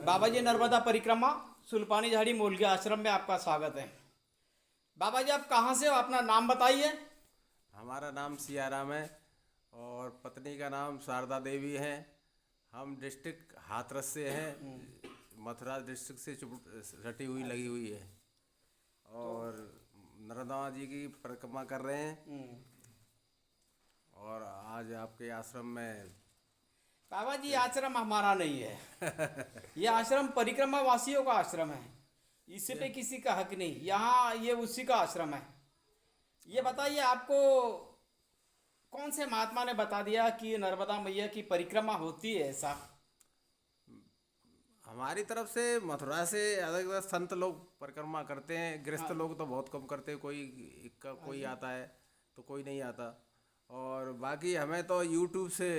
बाबा जी नर्मदा परिक्रमा सुल्पानी झाड़ी मूलगी आश्रम में आपका स्वागत है। बाबा जी आप कहाँ से हो, अपना नाम बताइए। हमारा नाम सियाराम है और पत्नी का नाम शारदा देवी है। हम डिस्ट्रिक्ट हाथरस से हैं, मथुरा डिस्ट्रिक्ट से सटी हुई लगी हुई है और नर्मदा जी की परिक्रमा कर रहे हैं। और आज आपके आश्रम में बाबा जी आश्रम हमारा नहीं है ये आश्रम परिक्रमा वासियों का आश्रम है, इस पे किसी का हक नहीं। यहाँ ये उसी का आश्रम है। ये बताइए आपको कौन से महात्मा ने बता दिया कि नर्मदा मैया की परिक्रमा होती है ऐसा? हमारी तरफ से मथुरा से अधिकतर संत लोग परिक्रमा करते हैं। गृहस्थ लोग तो बहुत कम करते हैं, कोई इक्का कोई आता है तो कोई नहीं आता। और बाकी हमें तो यूट्यूब से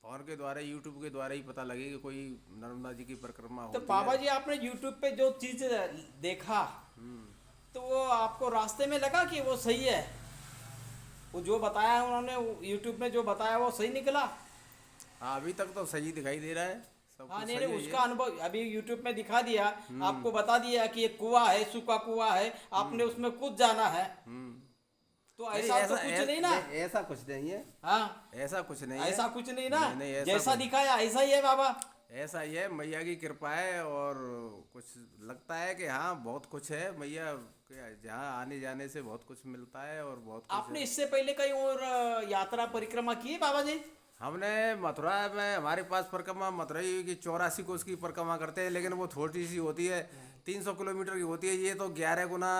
फ़ोन के द्वारा यूट्यूब के द्वारा ही पता लगे कि कोई नर्मदा जी की परिक्रमा तो होती बाबा है। जी आपने यूट्यूब पे जो चीज देखा तो वो आपको रास्ते में लगा कि वो सही है? वो जो बताया है उन्होंने यूट्यूब में जो बताया वो सही निकला? हाँ, अभी तक तो सही दिखाई दे रहा है, सब हाँ कुछ नहीं सही नहीं, है उसका ये। अनुभव अभी यूट्यूब में दिखा दिया, आपको बता दिया कि एक कुआं है, सूखा कुआं है, आपने उसमें कूद जाना है। तो नहीं, ऐसा तो कुछ नहीं ना? ऐसा कुछ नहीं है। हाँ ऐसा कुछ नहीं है। ऐसा कुछ नहीं ना? नहीं नहीं, ऐसा जैसा कुछ दिखाया ऐसा ही है बाबा। ऐसा ही है। मैया की कृपा है और कुछ लगता है कि हाँ बहुत कुछ है मैया के जहाँ आने जाने से बहुत कुछ मिलता है और बहुत कुछ आपने है। इससे पहले कहीं और यात्रा परिक्रमा की है बाबा जी? हमने मथुरा में हमारे पास परिक्रमा मथुरा की 84 कोस की परिक्रमा करते हैं, लेकिन वो छोटी सी होती है, 300 किलोमीटर की होती है। ये तो 11 गुना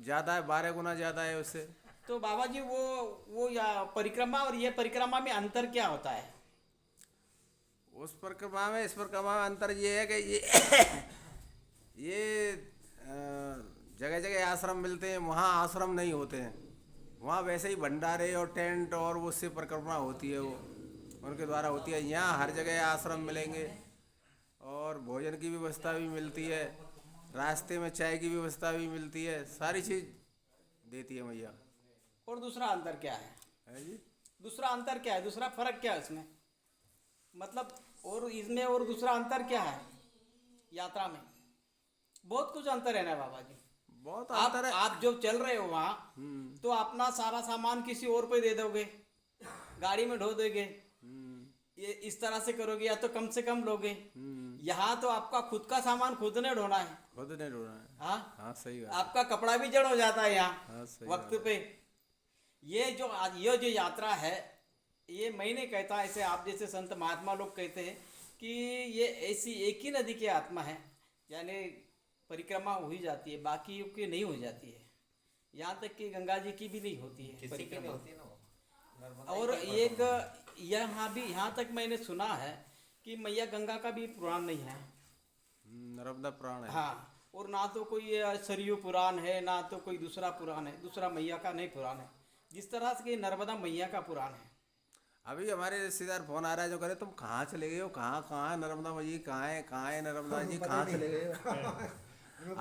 ज़्यादा है, 12 गुना ज़्यादा है उससे। तो बाबा जी वो या परिक्रमा और ये परिक्रमा में अंतर क्या होता है? उस परिक्रमा में इस परिक्रमा में अंतर ये है कि ये जगह जगह आश्रम मिलते हैं, वहाँ आश्रम नहीं होते हैं। वहाँ वैसे ही भंडारे और टेंट और वो उससे परिक्रमा होती है, वो उनके द्वारा होती है। यहाँ हर जगह आश्रम मिलेंगे और भोजन की व्यवस्था भी मिलती है, रास्ते में चाय की व्यवस्था भी मिलती है, सारी चीज़ देती है मैया। और दूसरा अंतर क्या है जी। दूसरा अंतर क्या है, दूसरा फर्क क्या है इसमें? मतलब और इसमें और दूसरा अंतर क्या है यात्रा में? बहुत कुछ अंतर है ना बाबा जी। बहुत आप अंतर है। आप जो चल रहे हो वहाँ तो अपना सारा सामान किसी और पे दे दोगे, गाड़ी में ढो दोगे, ये इस तरह से करोगे या तो कम से कम लोगे। यहाँ तो आपका खुद का सामान खुद ने ढोना है। खुद नहीं रो रहा है। हाँ, हाँ सही बात। आपका कपड़ा भी जड़ हो जाता है यहाँ हाँ सही वक्त बात। पे। ये जो यात्रा है, ये मैं नहीं कहता, ऐसे आप जैसे संत महात्मा लोग कहते हैं कि ये ऐसी एक ही नदी की आत्मा है, यानी परिक्रमा हो ही जाती है, बाकी की नहीं हो जाती है। यहाँ तक कि गंगा जी की भी नहीं होती है परिक्रमा। और एक यहाँ तक मैंने सुना है कि मैया गंगा का भी पुराण नहीं है। नर्मदा प्राण है। हाँ, और ना तो कोई सरयू पुराण है, ना तो कोई दूसरा पुराण है, दूसरा मैया का नहीं पुराण है, जिस तरह से कि नर्मदा मैया का पुराण है। अभी हमारे रिश्तेदार फोन आ रहा है जो करे तुम कहाँ चले गए हो, कहाँ कहाँ है नर्मदा जी, कहाँ है नर्मदा जी, कहाँ चले गए हो।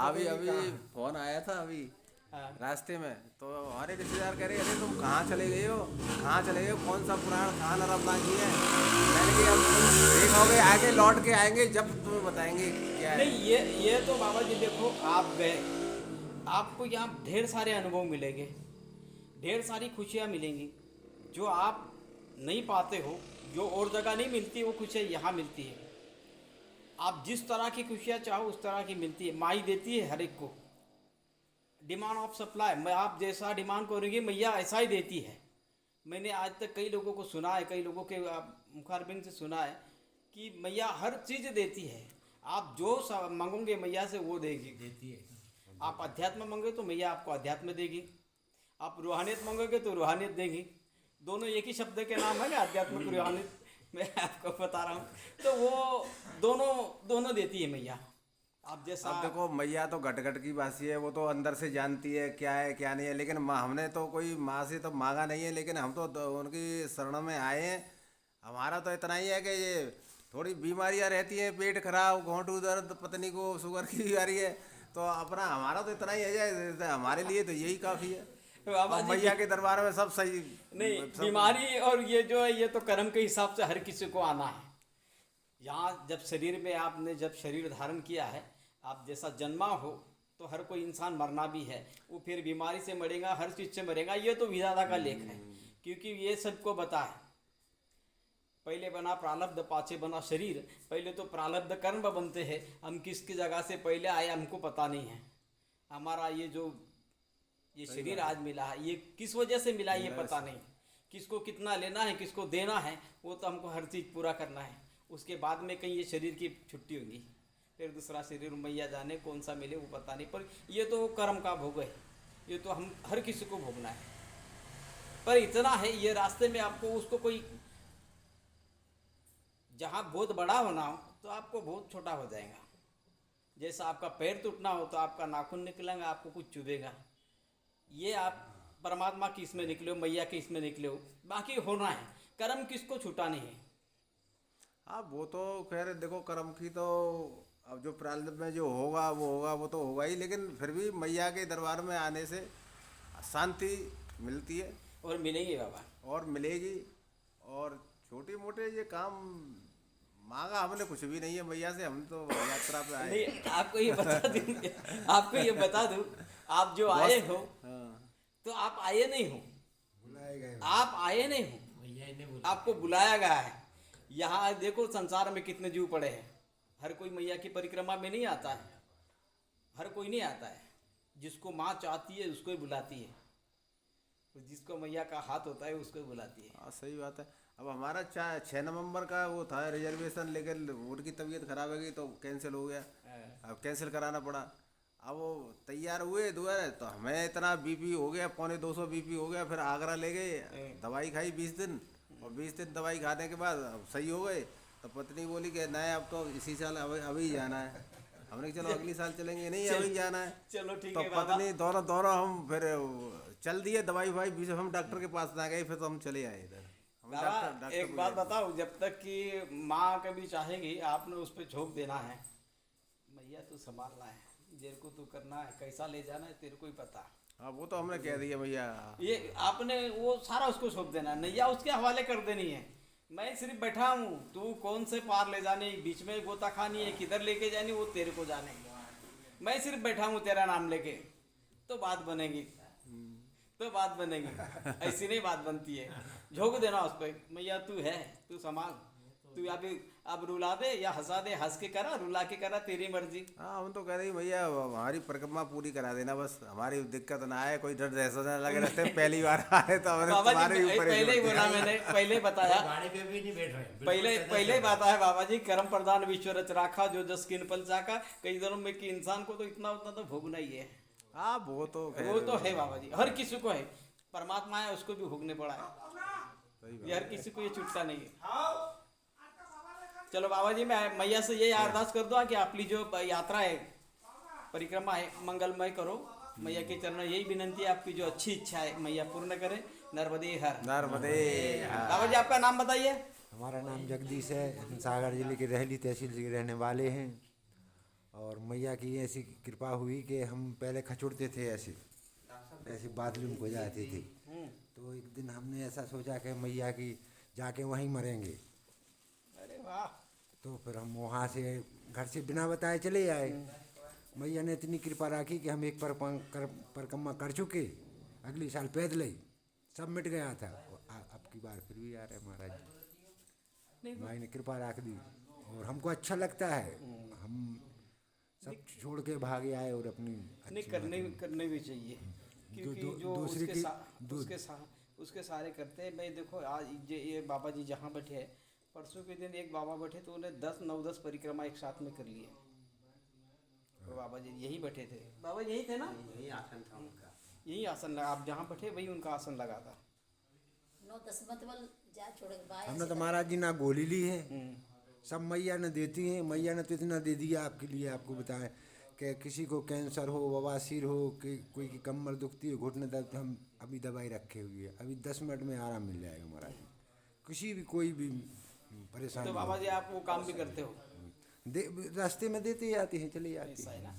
अभी अभी फोन आया था अभी हाँ। रास्ते में, तो हमारे रिश्तेदार कह रहे अरे तुम कहाँ चले गए हो, कहाँ चले गए हो, कौन सा पुराण, कहाँ नर्मदा जी है। मैंने कहा अब तुम देखोगे आगे लौट के आएंगे जब तुम्हें बताएंगे क्या है। नहीं, ये तो बाबा जी देखो, आप गए, आपको यहाँ ढेर सारे अनुभव मिलेंगे, ढेर सारी खुशियाँ मिलेंगी जो आप नहीं पाते हो, जो और जगह नहीं मिलती, वो खुशियाँ यहाँ मिलती है। आप जिस तरह की खुशियाँ चाहो उस तरह की मिलती है, माई देती है हर एक को। डिमांड ऑफ सप्लाई, मैं आप जैसा डिमांड करोगे मैया ऐसा ही देती है। मैंने आज तक कई लोगों को सुना है, कई लोगों के मुखारबिन से सुना है कि मैया हर चीज़ देती है। आप जो मांगोगे मैया से वो देती है। आप अध्यात्म मांगोगे तो मैया आपको अध्यात्म देगी, आप रूहानियत मांगोगे तो रूहानियत देगी। दोनों एक ही शब्द के नाम है ना, आध्यात्मिक रूहानियत, मैं आपको बता रहा हूँ। तो वो दोनों देती है मैया। आप जैसा अब देखो मैया तो घट घट की बासी है, वो तो अंदर से जानती है क्या है क्या नहीं है। लेकिन हमने तो कोई माँ से तो मांगा नहीं है, लेकिन हम तो उनकी शरण में आए हैं। हमारा तो इतना ही है कि ये थोड़ी बीमारियां रहती हैं, पेट खराब, घोंटू दर्द, पत्नी को शुगर की बीमारी है, तो अपना हमारा तो इतना ही है जाए, हमारे लिए तो यही काफ़ी है। बाबा और जी मैया के दरबार में सब सही। नहीं, सब बीमारी और ये जो है ये तो कर्म के हिसाब से हर किसी को आना है। यहाँ जब शरीर में आपने जब शरीर धारण किया है, आप जैसा जन्मा हो तो हर कोई इंसान मरना भी है, वो फिर बीमारी से मरेगा, हर चीज़ से मरेगा। ये तो विधाता का लेख है, क्योंकि ये सबको बता है। पहले बना प्रारब्ध, पाछे बना शरीर। पहले तो प्रारब्ध कर्म बनते हैं, हम किसकी जगह से पहले आए हमको पता नहीं है। हमारा ये शरीर आज मिला है, ये किस वजह से मिला ये पता नहीं। किसको कितना लेना है, किसको देना है, वो तो हमको हर चीज़ पूरा करना है। उसके बाद में कहीं ये शरीर की छुट्टी होगी, फिर दूसरा शरीर मैया जाने कौन सा मिले वो पता नहीं। पर ये तो कर्म का भोग है, ये तो हम हर किसी को भोगना है। पर इतना है, ये रास्ते में आपको उसको कोई जहाँ बहुत बड़ा होना हो तो आपको बहुत छोटा हो जाएगा। जैसा आपका पैर टूटना हो तो आपका नाखून निकलेगा, आपको कुछ चुभेगा। ये आप परमात्मा की इसमें निकले हो, मैया की इसमें निकले हो, बाकी होना है। कर्म किसको छूटा नहीं है। हाँ वो तो खैर देखो, कर्म की तो अब जो प्रारब्ध में जो होगा वो तो होगा ही, लेकिन फिर भी मैया के दरबार में आने से शांति मिलती है और मिलेंगे बाबा। और मिलेगी। और छोटे मोटे ये काम मांगा हमने कुछ भी नहीं है मैया से, हम तो यात्रा पे आए। नहीं, आपको ये बता दूं, आपको ये बता दूं, आप जो आए हो तो आप आए नहीं हो, आप आए नहीं हो, आपको बुलाया गया है। यहाँ देखो संसार में कितने जीव पड़े हैं, हर कोई मैया की परिक्रमा में नहीं आता है, हर कोई नहीं आता है। जिसको माँ चाहती है उसको ही बुलाती है, जिसको मैया का हाथ होता है उसको ही बुलाती है। हाँ सही बात है। अब हमारा 6 नवंबर का वो था रिजर्वेशन, लेकिन उनकी तबीयत खराब हो गई तो कैंसिल हो गया। अब कैंसिल कराना पड़ा। अब वो तैयार हुए दोबारा तो हमें इतना बीपी हो गया, 250 बीपी हो गया। फिर आगरा ले गए, दवाई खाई 20 दिन, और 20 दिन दवाई खाने के बाद अब सही हो गए। तो पत्नी बोली कि नहीं अब तो इसी साल अभी जाना है। हमने कहा चलो अगली साल चलेंगे, नहीं अभी जाना है। चलो ठीक तो है बाबा। पत्नी दोनों हम फिर चल दिए दवाई वाई, बीच में हम डॉक्टर के पास ना गए, फिर तो हम चले आए इधर। बाबा एक बात बताओ, जब तक कि माँ कभी चाहेगी आपने उस पर झोंक देना है। मैया तू संभालना है, जेर को तू करना है, कैसा ले जाना है तेरे को ही पता। हाँ वो तो हमने कह दिया भैया। ये आपने वो सारा उसको सौंप देना है, नैया उसके हवाले कर देनी है। मैं सिर्फ बैठा हूँ, तू कौन से पार ले जाने, बीच में गोता खानी है, किधर लेके जानी वो तेरे को जाने। मैं सिर्फ बैठा हूँ तेरा नाम लेके, तो बात बनेगी, तो बात बनेगी। ऐसी नहीं बात बनती है। झोंक देना उस पर, मैया तू है, तू संभाल, तू अभी अब रुला दे या हंसा दे, हंस के करा रुला के करा तेरी मर्जी। हाँ हम तो कह रहे भैया हमारी परिक्रमा पूरी करा देना, बस हमारी दिक्कत ना आए, कोई डर दहशत ना लगे रास्ते में। पहली बार आए तो हमने बाबा तुम्हारे जी ऊपर पहले ही बोला, मैंने पहले बताया, गाड़ी पे भी नहीं बैठ रहे। पहले बात है बाबा जी, कर्म प्रधान विश्व रच राखा, जो जस किन पल चाका। कई दिनों में कि इंसान को तो इतना उतना तो भोगना ही है। हाँ वो तो है बाबा जी, हर किसी को है। परमात्मा है उसको भी भोगने पड़ा है, ये हर किसी को ये छूटता नहीं है। चलो बाबा जी, मैं मैया से यही अरदास कर दूँ कि आपकी जो यात्रा है, परिक्रमा है, मंगलमय करो। मैया के चरण यही विनंती है, आपकी जो अच्छी इच्छा है मैया पूर्ण करे। नर्मदे हर नर्मदे। बाबा जी आपका नाम बताइए। हमारा नाम जगदीश है, सागर जिले के रहली तहसील के रहने वाले हैं। और मैया की ऐसी कृपा हुई कि हम पहले खचुड़ते थे, ऐसे बाथरूम को जाते थे। तो एक दिन हमने ऐसा सोचा कि मैया की जाके वहीं मरेंगे। अरे वाह। तो फिर हम वहाँ से घर से बिना बताए चले आए। मैया ने इतनी कृपा राखी कि हम एक परिक्रमा कर चुके, अगली साल पैदल ही सब मिट गया था। अब की बार फिर भी आ रहे महाराज जी, माई ने कृपा राख दी और हमको अच्छा लगता है। हम सब छोड़ के भागे आए और अपनी नहीं करने भी चाहिए, क्योंकि जो उसके सारे करते हैं। मैं देखो आज ये बाबा जी जहाँ बैठे हैं, परसों के दिन एक बाबा बैठे तो उन्हें 9-10 परिक्रमा एक साथ में कर लिए। तो बाबा जी यही बैठे थे, बाबा यही थे ना, यही आसन था उनका, यही आसन लगा। आप जहाँ बैठे वही उनका आसन लगा था। 9-10 मतबल जा छोड़े बाय हमने तो महाराज जी ना गोली ली है, सब मैया ने देती हैं। मैया ने तो इतना दे दिया आपके लिए, आपको बताएं कि किसी को कैंसर हो, बवासीर हो, कि कोई की कमर दुखती है, घुटने दर्द, तो हम अभी दवाई रखे हुई है, अभी 10 मिनट में आराम मिल जाएगा महाराज जी। किसी भी कोई भी परेशानी तो बाबा जी आप वो काम भी करते हो, रास्ते में देते आते हैं, चले जाते ऐसा है हैं, ना।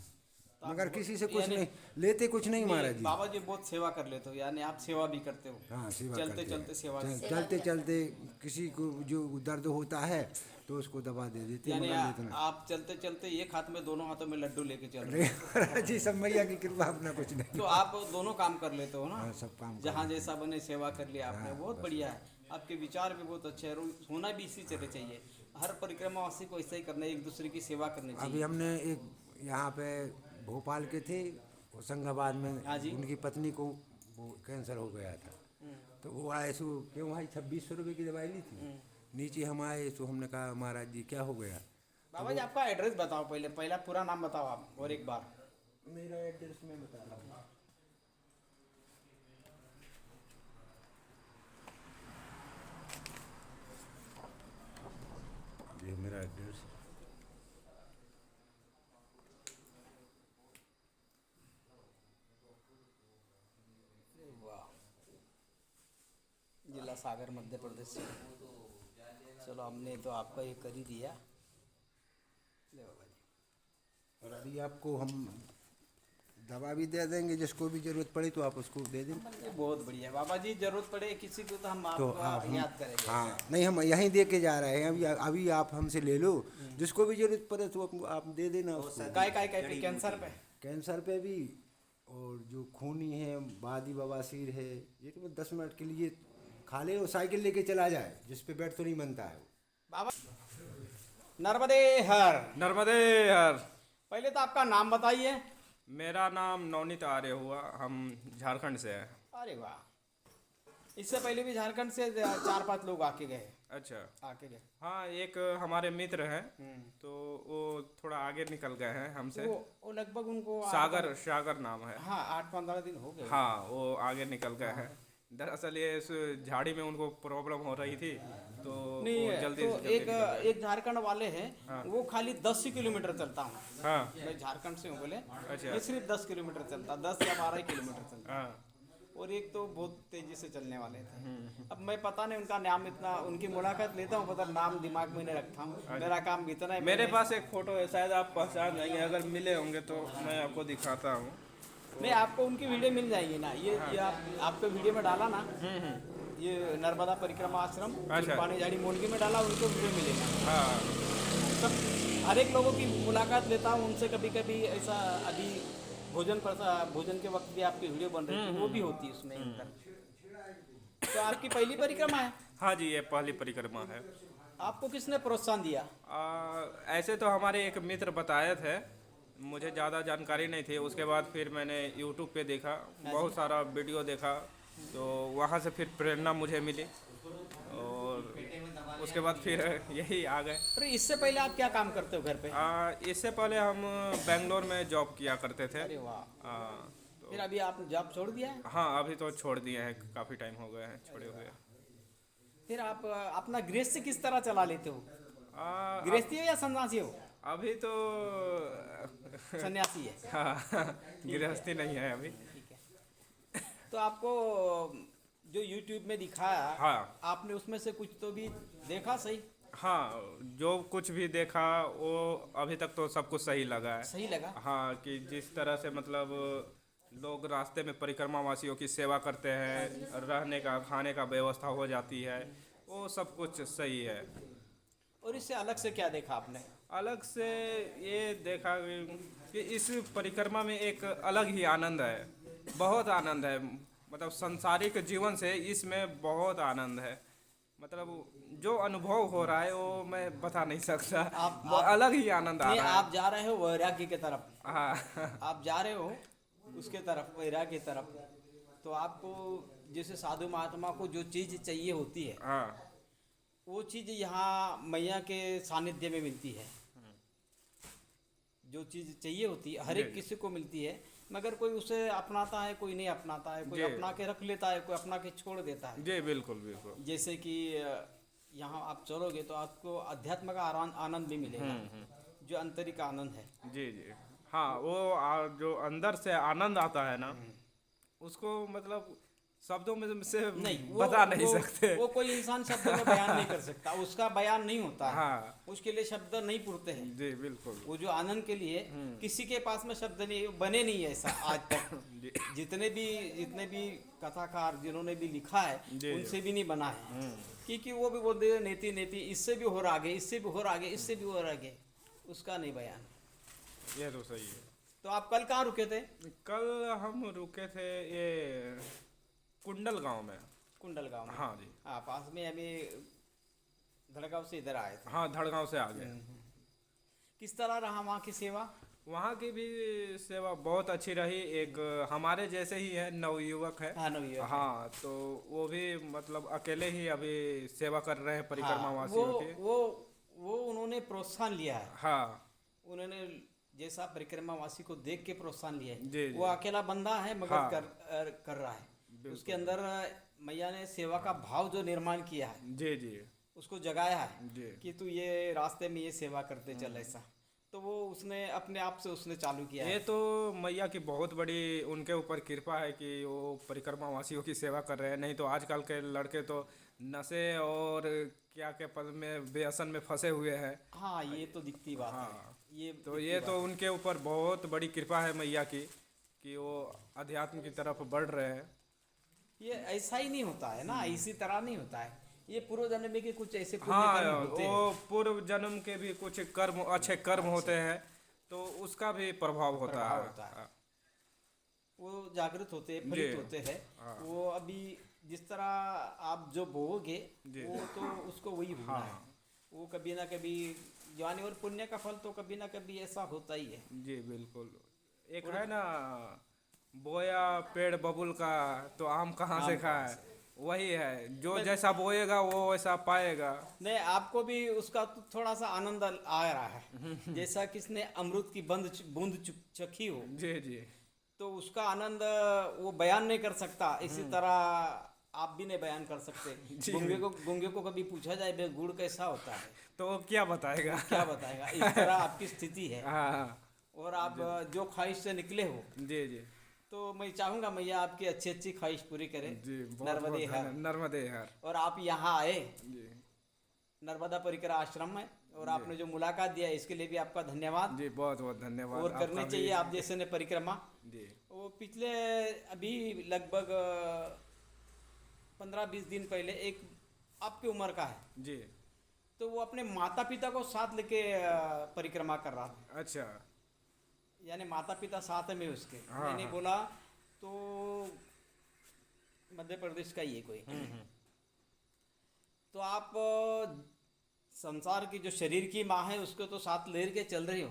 तो मगर आप किसी से कुछ यानी- नहीं लेते, कुछ नहीं महाराज जी। बाबा जी बहुत सेवा कर लेते हो, यानी आप सेवा भी करते हो। हाँ सेवा चलते करते हैं। चलते सेवा चलते चलते किसी को जो दर्द होता है तो उसको दबा दे देती यानी मगर इतना आप चलते चलते एक हाथ में दोनों हाथों में लड्डू लेके चल रहे नहीं जी, सब मैया की कृपा, अपना कुछ हो। नहीं। तो आप दोनों काम कर लेते हो ना, हाँ, सब काम कर जहाँ लेते जैसा बने सेवा कर लिया आपने, बहुत बढ़िया है। आपके विचार भी बहुत अच्छे हैं, होना भी इसी तरह चाहिए। हर परिक्रमावासी को ऐसा ही करना है, एक दूसरे की सेवा करनी अभी चाहिए। हमने एक यहाँ पे भोपाल के थे, होशंगाबाद में, हाँ जी। उनकी पत्नी को वो कैंसर हो गया था, तो वो आए सो क्यों भाई 2600 रुपये की दवाई ली थी। नीचे हम आए तो हमने कहा महाराज जी क्या हो गया। बाबा जी आपका एड्रेस बताओ, पहला पूरा नाम बताओ आप और एक बार। मेरा एड्रेस मैं बता रहा हूँ, ये मेरा एड्रेस है। जिला सागर मध्य प्रदेश से। चलो हमने तो आपका ये कर ही दिया। ले बाबा जी। और अभी आपको हम दवा भी दे देंगे, जिसको भी जरूरत पड़े तो आप उसको दे दें। ये बहुत बढ़िया बाबा जी, जरूरत पड़े किसी को तो हम तो आपका आप याद करेंगे। हाँ नहीं, हम यहीं दे के जा रहे हैं अभी। अभी आप हमसे ले लो, जिसको भी जरूरत पड़े तो आप दे देना उसको। काय काय काय पे कैंसर पे कैंसर पे भी, और जो खूनी है, बादी बवासीर है, ये तो 10 मिनट के लिए खा ले और साइकिल लेके चला जाए, जिस पे बैठ तो नहीं बनता है वो। बाबा नर्मदे हर। नर्मदे हर। पहले तो आपका नाम बताइए। मेरा नाम नवनीत आर्य हुआ, हम झारखंड से हैं। अरे वाह, इससे पहले भी झारखंड से 4-5 लोग आके गए। अच्छा। हाँ, एक हमारे मित्र हैं, तो वो थोड़ा आगे निकल गए हैं हमसे। वो लगभग उनको सागर नाम है। हाँ 8-15 दिन हो गए। हाँ, वो आगे निकल गए हैं। दरअसल ये इस झाड़ी में उनको प्रॉब्लम हो रही थी, तो नहीं वो जल्दी तो से जल्दी निकल गए। एक झारखंड वाले हैं, वो खाली 10 ही किलोमीटर चलता हूँ। हाँ। मैं झारखंड से हूँ बोले। अच्छा। ये सिर्फ 10 किलोमीटर चलता, 10 या 12 किलोमीटर चलता। हाँ। और एक तो बहुत तेजी से चलने वाले थे। अब मैं पता नहीं उनका नाम, इतना उनकी मुलाकात लेता हूँ, पता नाम दिमाग में नहीं रखता हूँ। मेरा काम इतना है। मेरे पास एक फोटो है, शायद आप पहचान जाएंगे, अगर मिले होंगे तो मैं आपको दिखाता हूँ। नहीं, आपको उनकी वीडियो मिल जाएगी ना, ये आपको वीडियो में डाला ना, ये नर्मदा परिक्रमा आश्रम अच्छा। पानी झाड़ी मोनगी में डाला, उनको वीडियो मिलेगा। हाँ। सब हर एक लोगों की मुलाकात लेता हूँ उनसे, कभी कभी ऐसा अभी भोजन के वक्त भी आपकी वीडियो बन रही थी, वो भी होती है उसमें अंदर। तो आपकी पहली परिक्रमा है? हाँ जी, ये पहली परिक्रमा है। आपको किसने प्रोत्साहन दिया? ऐसे तो हमारे एक मित्र बताए थे, मुझे ज़्यादा जानकारी नहीं थी। उसके बाद फिर मैंने यूट्यूब पे देखा, बहुत सारा वीडियो देखा, तो वहाँ से फिर प्रेरणा मुझे मिली, और उसके बाद फिर यही आ गए। अरे इससे पहले आप क्या काम करते हो घर पे? इससे पहले हम बेंगलोर में जॉब किया करते थे। अरे वाह। तो फिर अभी आप जॉब छोड़ दिया है? हाँ, अभी तो छोड़ दिए हैं, काफ़ी टाइम हो गए हैं छोड़े हुए। फिर आप अपना गृहस्थी किस तरह चला लेते हो? आ, गृहस्थी हो या सन्यासी हो? अभी तो सन्यासी है। हाँ, गृहस्थी नहीं है अभी। ठीक है। तो आपको जो YouTube में दिखाया, हाँ। आपने उसमें से कुछ तो भी देखा सही? हाँ, जो कुछ भी देखा वो अभी तक तो सब कुछ सही लगा है। सही लगा? हाँ, कि जिस तरह से मतलब लोग रास्ते में परिक्रमा वासियों की सेवा करते हैं, रहने का खाने का व्यवस्था हो जाती है, वो सब कुछ सही है। और इससे अलग से क्या देखा आपने? अलग से ये देखा कि इस परिक्रमा में एक अलग ही आनंद है, बहुत आनंद है। मतलब सांसारिक जीवन से इसमें बहुत आनंद है। मतलब जो अनुभव हो रहा है वो मैं बता नहीं सकता। वो अलग ही आनंद आ रहा है। आप जा रहे हो वैराग्य की तरफ। हाँ। आप जा रहे हो उसके तरफ, वैराग्य की तरफ। तो आपको जैसे साधु महात्मा को जो चीज़ चाहिए होती है, हाँ, वो चीज़ यहाँ मैया के सानिध्य में मिलती है। जो चीज़ चाहिए होती है हर एक किसी को मिलती है, मगर कोई उसे अपनाता है, कोई नहीं अपनाता है, कोई अपना के रख लेता है, कोई अपना के छोड़ देता है। जी बिल्कुल बिल्कुल। जैसे कि यहाँ आप चलोगे तो आपको अध्यात्म का आनंद भी मिलेगा, जो आंतरिक आनंद है। जी जी। हाँ, वो जो अंदर से आनंद आता है ना, उसको मतलब शब्दों में से नहीं बता नहीं सकते। वो कोई इंसान शब्द में बयान नहीं कर सकता, उसका बयान नहीं होता है। हाँ। उसके लिए शब्द नहीं पुरते हैं। जी बिल्कुल। वो जो आनंद के लिए किसी के पास में शब्द नहीं बने, नहीं है ऐसा आज तक। जितने भी कथाकार जिन्होंने भी लिखा है जी। उनसे भी नहीं बना है, क्योंकि वो भी बोलते हैं नेति नेति, इससे भी और आगे, इससे भी और आगे, इससे भी और आगे, उसका नहीं बयान। ये तो सही है। तो आप कल कहाँ रुके थे? कल हम रुके थे ये कुंडल गांव में। कुंडल गांव में? हाँ जी। हाँ, पास में अभी धड़गांव से इधर आए थे। हाँ, धड़गांव से आ गए। किस तरह रहा वहाँ की सेवा? वहाँ की भी सेवा बहुत अच्छी रही। एक हमारे जैसे ही है, नवयुवक है। हाँ, नवयुवक। हाँ, तो वो भी मतलब अकेले ही अभी सेवा कर रहे हैं परिक्रमा हाँ, वासियों की। वो उन्होंने प्रोत्साहन लिया है। हाँ उन्होंने जैसा परिक्रमा वासी को देख के प्रोत्साहन लिया जी, है। जी। वो अकेला बंदा है मगर हाँ। कर रहा है। उसके अंदर मैया ने सेवा का भाव जो निर्माण किया है, जी जी उसको जगाया है जी। कि तू ये रास्ते में ये सेवा करते चल ऐसा। तो वो उसने अपने आप से उसने चालू किया ये है। तो मैया की बहुत बड़ी उनके ऊपर कृपा है कि वो परिक्रमा वासियों की सेवा कर रहे हैं। नहीं तो आजकल के लड़के तो नशे और क्या के पद में व्यसन में फंसे हुए हैं। हाँ, ये तो दिखती बात हाँ। है। ये तो दिखती ये बात तो है। उनके ऊपर बहुत बड़ी कृपा है मैया की कि वो अध्यात्म की तरफ बढ़ रहे हैं। ये ऐसा ही नहीं होता है ना, इसी तरह नहीं होता है। ये पूर्व जन्म में के कुछ ऐसे पुण्य कर्म हाँ, होते हैं। वो पूर्व जन्म के भी कुछ कर्म, अच्छे कर्म होते हैं, तो उसका भी प्रभाव होता प्रभाव है। होता है। वो जागृत होते हैं, जी। फलित होते हैं। हाँ। वो अभी जिस तरह आप जो बोओगे जी। वो तो उसको वही होना हाँ। है। वो कभी ना कभी ज्ञान और पुण्य का फल तो कभी ना कभी ऐसा होता ही है। जी बिल्कुल। एक है ना, बोया पेड़ बबुल का तो आम कहाँ से आम कहाँ खाए, वही है। जो जैसा बोएगा वो वैसा पाएगा। नहीं, आपको भी उसका तो थोड़ा सा आनंद आ रहा है। जैसा किसने अमृत की बूंद चखी हो, जी जी तो उसका आनंद वो बयान नहीं कर सकता। इसी तरह आप भी नहीं बयान कर सकते। गूंगे को कभी पूछा जाए बे गुड़ कैसा होता है, तो वो क्या बताएगा? क्या बताएगा? इस तरह आपकी स्थिति है। हाँ और आप जो ख्वाहिश से निकले हो, जी जी तो मैं चाहूंगा मैया आपकी अच्छी अच्छी ख्वाहिश पूरी करे। जी। नर्मदे हर। नर्मदे हर। और आप यहाँ आए जी नर्मदा परिक्रमा आश्रम में, और आपने जो मुलाकात दिया इसके लिए भी आपका धन्यवाद। जी, बहुत बहुत धन्यवाद। और आपका करने भी। चाहिए आप जैसे ने परिक्रमा। जी वो पिछले अभी लगभग 15-20 दिन पहले एक आपकी उम्र का है, जी। तो वो अपने माता पिता को साथ लेके परिक्रमा कर रहा था। अच्छा। यानी माता पिता साथ में उसके। हाँ, मैंने हाँ। बोला तो मध्य प्रदेश का ही है कोई। तो आप संसार की जो शरीर की माँ है उसको तो साथ ले के चल रहे हो,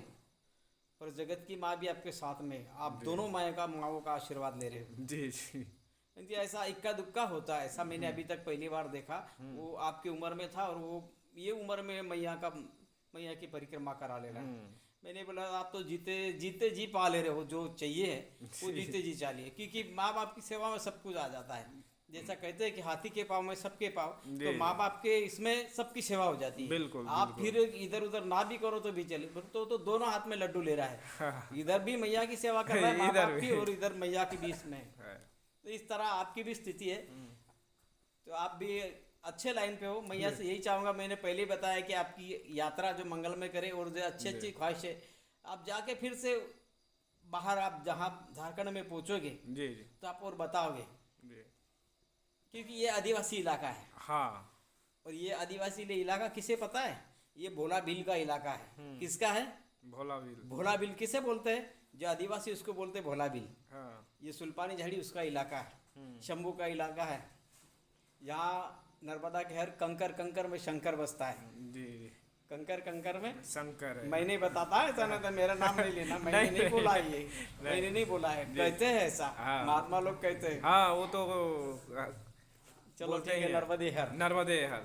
पर जगत की माँ भी आपके साथ में है। आप दोनों माँओं का आशीर्वाद ले रहे हो। जी जी क्योंकि ऐसा इक्का दुक्का होता है, ऐसा मैंने अभी तक पहली बार देखा। वो आपकी उम्र में था और वो ये उम्र में मैया की परिक्रमा करा ले रहा है। मैंने बोला आप तो जीते जी पा ले रहे हो, जो चाहिए है वो जीते जी चालिए। क्योंकि माँ बाप की सेवा में सब कुछ आ जाता है। जैसा कहते हैं कि हाथी के पाँव में सबके पाँव, तो जी। माँ बाप के इसमें सबकी सेवा हो जाती है। बिल्कुल, आप फिर इधर उधर ना भी करो तो भी चले, तो दोनों हाथ में लड्डू ले रहा है। इधर भी मैया की सेवा कर रहा है माँ इधर बाप की, भी। और इधर मैया के बीच में। है। तो इस तरह आपकी भी स्थिति है। तो आप भी अच्छे लाइन पे हो। मैया से यही चाहूँगा, मैंने पहले ही बताया कि आपकी यात्रा जो मंगलमय करे, और जो अच्छी अच्छी ख्वाहिश है आप जाके फिर से बाहर आप जहाँ झारखंड में पहुँचोगे जी जी तो आप और बताओगे, जी। क्योंकि ये आदिवासी इलाका है। हाँ और ये आदिवासी इलाका किसे पता है? ये भोला बिल का इलाका है। किसका है? भोला बिल। भोला बिल किसे बोलते हैं? जो आदिवासी उसको बोलते हैं भोला बिल। हाँ ये सुल्पानी झाड़ी उसका इलाका है, शंभू का इलाका है। यहाँ नर्मदा के हर कंकर में शंकर बसता है। जी जी। कंकर में शंकर है। मैं नहीं बताता ऐसा, ना तो मेरा नाम नहीं लेना। मैंने नहीं बोला ये, मैंने नहीं बोला है, कहते हैं ऐसा। हाँ। महात्मा लोग कहते हैं। हाँ, वो तो चलो बोलते ठीक है, ही हैं। नर्मदे हर। नर्मदे हर।